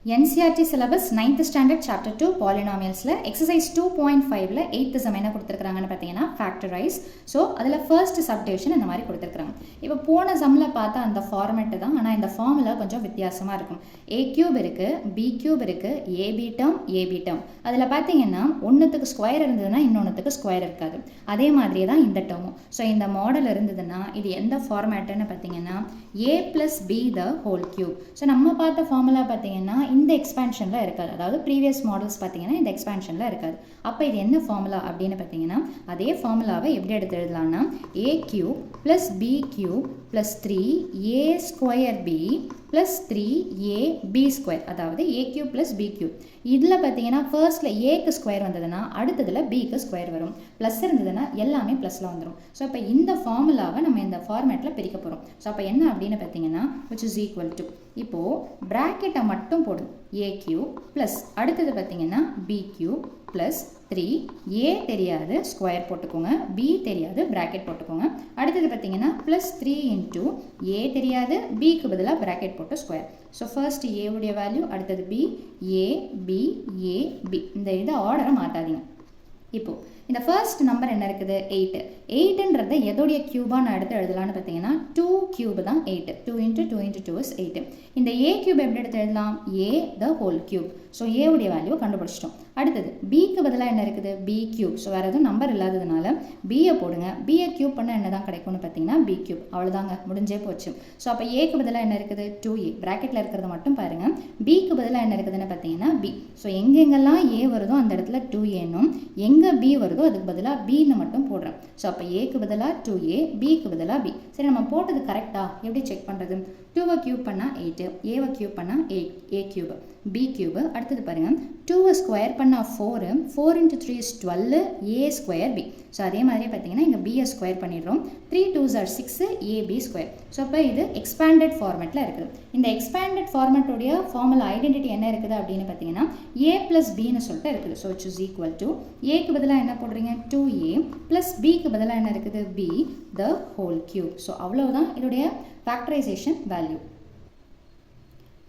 NCERT syllabus 9th standard chapter 2 polynomialsல exercise 2.5ல 8th sum என்ன கொடுத்திருக்காங்கன்னு பார்த்தீங்கன்னா factorize. So அதில் first subdivision இந்த மாதிரி கொடுத்திருக்காங்க. இப்போ போன சம்மில் பார்த்தா அந்த ஃபார்மேட்டு தான், ஆனால் இந்த ஃபார்முலா கொஞ்சம் வித்தியாசமாக இருக்கும். a cube இருக்கு, b cube இருக்கு, ab term. அதில் பார்த்தீங்கன்னா ஒன்றுத்துக்கு ஸ்கொயர் இருந்ததுன்னா இன்னொன்றுத்துக்கு ஸ்கொயர் இருக்காது. அதே மாதிரியே தான் இந்த டேர்மும். ஸோ இந்த மாடல் இருந்ததுன்னா இது எந்த ஃபார்மேட்டுன்னு பார்த்தீங்கன்னா a plus b the whole cube. So நம்ம பார்த்த ஃபார்முலா பார்த்தீங்கன்னா இந்த எக்ஸ்பான்ஷனில் இருக்காது, அதாவது ப்ரீவியஸ் மாடல்ஸ் பார்த்தீங்கன்னா இந்த எக்ஸ்பான்ஷனில் இருக்காது. அப்போ இது என்ன ஃபார்முலா அப்படின்னு பார்த்தீங்கன்னா அதே ஃபார்முலாவை எப்படி எடுத்து எழுதலாம்னா a cube plus b cube plus 3a square b plus 3ab square, அதாவது a cube plus b cube. இதில் பார்த்தீங்கன்னா ஃபர்ஸ்ட்டில் ஏக்கு ஸ்கொயர் வந்ததுன்னா அடுத்ததில் பிக்கு ஸ்கொயர் வரும், ப்ளஸ் இருந்ததுன்னா எல்லாமே ப்ளஸில் வந்துடும். ஸோ அப்போ இந்த ஃபார்முலாவை நம்ம இந்த ஃபார்மேட்டில் பிரிக்க போகிறோம். ஸோ அப்போ என்ன அப்படின்னு பார்த்தீங்கன்னா which is equal to, இப்போது ப்ராக்கெட்டை மட்டும் போடும் a cube ப்ளஸ் அடுத்தது பார்த்தீங்கன்னா b cube ப்ளஸ் 3a தெரியாது ஸ்கொயர் போட்டுக்கோங்க, b தெரியாது ப்ராக்கெட் போட்டுக்கோங்க. அடுத்தது பார்த்தீங்கன்னா ப்ளஸ் 3 இன்ட்டு a தெரியாது bக்கு பதிலாக ப்ராக்கெட் போட்டு ஸ்கொயர். ஸோ ஃபர்ஸ்ட் a உடைய வேல்யூ, அடுத்தது b, a b a b. இந்த இதை ஆர்டரை மாற்றாதீங்க. இப்போது இந்த ஃபர்ஸ்ட் நம்பர் என்ன இருக்குது 8. 8ன்றதை எதோடைய க்யூபாக நான் எடுத்து எழுதலான்னு பார்த்தீங்கன்னா 2 க்யூப் தான் 8. 2 into 2 into 2 is 8. இந்த a க்யூப் எப்படி எடுத்து எழுதலாம் a the whole cube. So a உடைய வேல்யூவை கண்டுபிடிச்சிட்டோம். அடுத்தது bக்கு பதிலாக என்ன இருக்குது b க்யூப். ஸோ வேறு எதுவும் நம்பர் இல்லாததுனால bயை போடுங்க. bயை க்யூப் பண்ணால் என்ன தான் கிடைக்கும்னு பார்த்தீங்கன்னா b க்யூப். அவ்வளோதாங்க, முடிஞ்சே போச்சு. ஸோ அப்போ ஏக்கு பதிலாக என்ன இருக்குது 2a, ப்ராக்கெட்டில் இருக்கிறத மட்டும் பாருங்கள். bக்கு பதிலாக என்ன இருக்குதுன்னு பார்த்தீங்கன்னா b. ஸோ எங்கெங்கெல்லாம் a வருதோ அந்த இடத்துல 2aனும், எங்கே b வருதோ அதுக்கு பதிலாக bன்னு மட்டும் போடுறேன். ஸோ அப்போ ஏக்கு பதிலாக 2a, bக்கு பதிலாக b. சரி, நம்ம போட்டது கரெக்டாக எப்படி செக் பண்ணுறது? 2வை க்யூப் பண்ணால் 8, ஏவை க்யூப் பண்ணால் 8, a க்யூப், b க்யூப். அடுத்தது பாருங்கள் 2வை ஸ்கொயர் பண்ணால் 4, 4 into 3 is 12, a square b. So அதே மாதிரி பார்த்தீங்கன்னா இங்கே bயை ஸ்கொயர் பண்ணிடுறோம். 3 2s are 6, ab square. So அப்போ இது எக்ஸ்பேண்டட் ஃபார்மேட்டில் இருக்குது. இந்த எக்ஸ்பேண்டட் ஃபார்மேட்டோடைய ஃபார்முலா ஐடென்டிட்டி என்ன இருக்குது அப்படின்னு பார்த்தீங்கன்னா a plus bன்னு சொல்லிட்டு இருக்குது. So which is equal to, ஏக்கு பதிலாக என்ன போடுறீங்க 2a plus bக்கு பதிலாக என்ன இருக்குது b the whole cube. So அவ்வளோதான் இதோடைய ஃபேக்டரைசேஷன் வேல்யூ.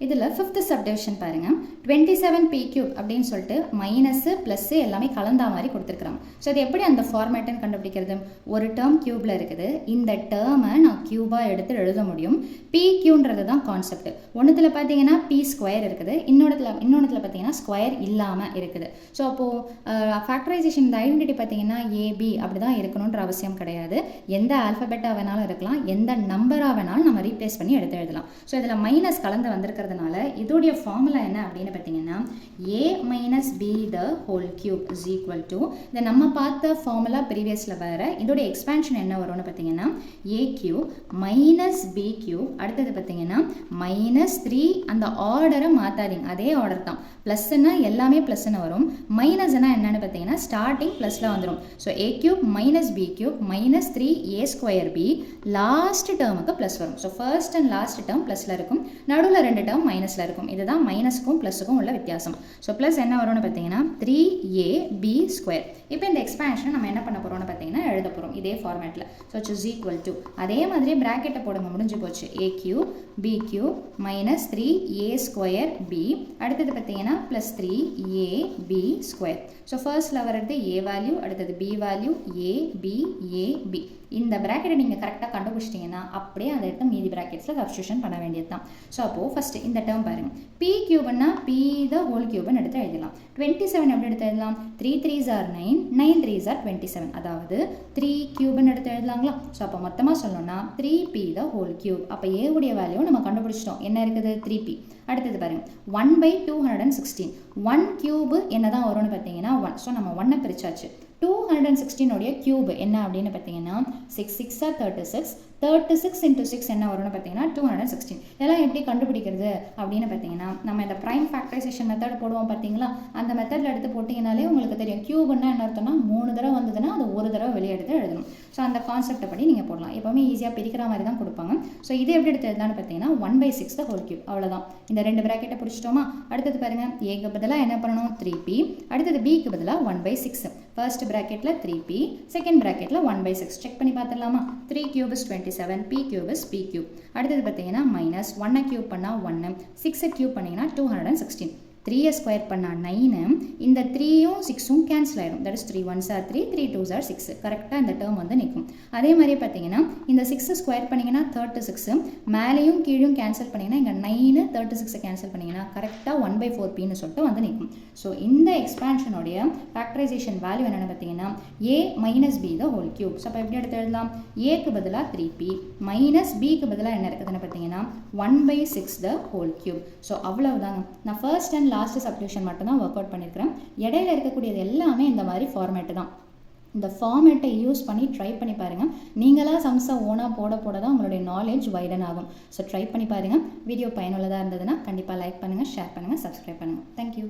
இதில் 5th சப்டிவிஷன் பாருங்கள், 27p cube அப்படின்னு சொல்லிட்டு மைனஸு ப்ளஸ்ஸு எல்லாமே கலந்தா மாதிரி கொடுத்துருக்குறாங்க. ஸோ இது எப்படி அந்த ஃபார்மேட்டுன்னு கண்டுபிடிக்கிறது? ஒரு டேர்ம் க்யூப்பில் இருக்குது, இந்த டேர்மை நான் க்யூபாக எடுத்து எழுத முடியும். p க்யூன்றது தான் கான்செப்ட். ஒன்றுத்தில் பார்த்தீங்கன்னா p ஸ்கொயர் இருக்குது, இன்னொன்றுத்தில் பார்த்தீங்கன்னா ஸ்கொயர் இல்லாமல் இருக்குது. ஸோ அப்போது ஃபேக்டரைசேஷன் இந்த ஐடென்டிட்டி பார்த்தீங்கன்னா ab அப்படி தான் இருக்கணுன்ற அவசியம் கிடையாது. எந்த ஆல்ஃபபெட்டாக வேணாலும் இருக்கலாம், எந்த நம்பராக வேணாலும் நம்ம ரீப்ளேஸ் பண்ணி எடுத்து எழுதலாம். ஸோ இதில் மைனஸ் கலந்து வந்திருக்கிற இதோடைய ஃபார்முலா என்ன அப்படின்னு பார்த்தீங்கன்னா a minus b the whole cube is equal to, இதை நம்ம பார்த்த ஃபார்முலா ப்ரீவியஸில் வேறு, இதோடைய எக்ஸ்பேன்ஷன் என்ன வரும்னு பார்த்தீங்கன்னா a cube minus b cube. அடுத்தது பார்த்தீங்கன்னா மைனஸ் 3, அந்த ஆர்டரை மாற்றாதீங்க, அதே ஆர்டர் தான். ப்ளஸ்ன்னா எல்லாமே ப்ளஸ்ன்னு வரும், மைனஸ்னா என்னன்னு பார்த்தீங்கன்னா ஸ்டார்டிங் ப்ளஸில் வந்துடும். So a cube minus b cube minus 3a square b, last டேர்முக்கு ப்ளஸ் வரும். So first and last term ப்ளஸில் இருக்கும், நடுவில் ரெண்டு டேர்ம் மைனஸில் இருக்கும். இதுதான் மைனஸுக்கும் ப்ளஸுக்கும் உள்ள வித்தியாசம். ஸோ ப்ளஸ் என்ன வரும்னு பார்த்தீங்கன்னா 3ab ஸ்கொயர். இப்போ இந்த எக்ஸ்பேன்ஷனை நம்ம என்ன பண்ண போகிறோம்னு பார்த்தீங்கன்னா எழுத போகிறோம் இதே ஃபார்மேட்டில். So which is equal to, அதே மாதிரியே ப்ராக்கெட்டை போடுங்க, முடிஞ்சு போச்சு. a cube b cube minus 3a square b, அடுத்தது பார்த்தீங்கன்னா ப்ளஸ் 3ab ஸ்கொயர். ஸோ ஃபர்ஸ்ட்டில் வர்றது a வேல்யூ, அடுத்தது b value, a b a b. இந்த ப்ராக்கெட்டை நீங்கள் கரெக்டாக கண்டுபிடிச்சிட்டிங்கன்னா அப்படியே அதை எடுத்து மீதி ப்ராக்கெட்ஸில் சப்ஸ்டியூஷன் பண்ண வேண்டியது தான். ஸோ அப்போது ஃபஸ்ட்டு இந்த டேர்ம் பாருங்கள், p க்யூப்னா p the whole cubeன்னு எடுத்து எழுதலாம். 27 எப்படி எடுத்து எழுதலாம்? 3 3s are 9, 9 3s are 27, அதாவது 3 க்யூப்னு எடுத்து எழுதலாங்களா? ஸோ அப்போ மொத்தமாக சொல்லணும்னா 3p the whole cube. அப்போ a உடைய வேல்யூ நம்ம கண்டுபிடிச்சிட்டோம், என்ன இருக்குது 3p. அடுத்தது பாருங்கள் 1/216, 1 க்யூபு என்ன தான் வரும்னு பார்த்தீங்கன்னா 1. ஸோ நம்ம 1ஐ பிரிச்சாச்சு. 216 உடைய க்யூப் என்ன அப்படின்னு பார்த்தீங்கன்னா 6 6 are 36, 36 into 6 என்ன வரும்னு பார்த்தீங்கன்னா 216. இதெல்லாம் எப்படி கண்டுபிடிக்கிறது அப்படின்னு பார்த்தீங்கன்னா நம்ம இந்த ப்ரைம் ஃபேக்டரைசேஷன் மெத்தட் போடுவோம் பார்த்தீங்களா, அந்த மெத்தடில் எடுத்து போட்டிங்கனாலே உங்களுக்கு தெரியும். க்யூப்னா என்ன அர்த்தம்னா 3 தடவை வந்ததுன்னா அது ஒரு தடவை வெளியே எடுத்து எழுதணும். ஸோ அந்த கான்செப்டை படி நீங்கள் போடலாம். எப்போவுமே ஈஸியாக பிரிக்கிற மாதிரி தான் கொடுப்பாங்க. ஸோ இது எப்படி எடுத்து எழுதலான்னு பார்த்தீங்கன்னா 1/6 the whole cube. அவ்வளோதான். இந்த ரெண்டு ப்ராக்கெட்டை பிடிச்சிட்டோமா? அடுத்தது பாருங்கள், ஏக்கு பதிலாக என்ன பண்ணணும் 3p, அடுத்தது bக்கு பதிலாக 1/6. ஃபர்ஸ்ட் ப்ராக்கெட்டில் 3p, செகண்ட் ப்ராக்கெட்டில் 1/6. செக் பண்ணி பார்த்துடலாமா? 3 cube is 20. 27, p cube is p cube. அடுத்தது பார்த்தீங்கன்னா மைனஸ் 1 கியூப் பண்ணால் 1, 6 கியூப் பண்ணிங்கன்னா 216, 3 ஸ்கொயர் பண்ணால் 9, இந்த 3யும் 6ம் கேன்சல் ஆகிடும். That is 3 1s are 3, 3 2s are 6. கரெக்டாக இந்த டேர்ம் வந்து நிற்கும். அதே மாதிரி பார்த்தீங்கன்னா இந்த 6 ஸ்கொயர் பண்ணிங்கன்னா 36, மேலேயும் கீழும் கேன்சல் பண்ணிங்கன்னா இங்கே 9 36 கேன்சல் பண்ணிங்கன்னா கரெக்டாக 1/4pன்னு சொல்லிட்டு வந்து நிற்கும். ஸோ இந்த எக்ஸ்பான்ஷனுடைய ஃபேக்டரைசேஷன் வேல்யூ என்னென்னு பார்த்தீங்கன்னா a minus b the whole cube. So அப்போ எப்படி எடுத்து எழுதலாம்? ஏக்கு பதிலாக 3p மைனஸ் பிக்கு பதிலாக என்ன இருக்குதுன்னு பார்த்தீங்கன்னா 1/6 த ஹோல் கியூப். ஸோ அவ்வளவுதாங்க. நான் ஃபர்ஸ்ட் அண்ட் லாஸ்ட் சப்டிவிஷன் மட்டும் தான் ஒர்க் அவுட் பண்ணியிருக்கிறேன். இடையில இருக்கக்கூடியது எல்லாமே இந்த மாதிரி ஃபார்மேட்டு தான். இந்த ஃபார்மேட்டை யூஸ் பண்ணி ட்ரை பண்ணி பாருங்கள். நீங்களாக சம்ஸை ஓனாக போட தான் உங்களுடைய நாலேஜ் வைடன் ஆகும். ஸோ ட்ரை பண்ணி பாருங்கள். வீடியோ பயனுள்ளதாக இருந்ததுன்னா கண்டிப்பாக லைக் பண்ணுங்கள், ஷேர் பண்ணுங்கள், சப்ஸ்கிரைப் பண்ணுங்கள். தேங்க்யூ.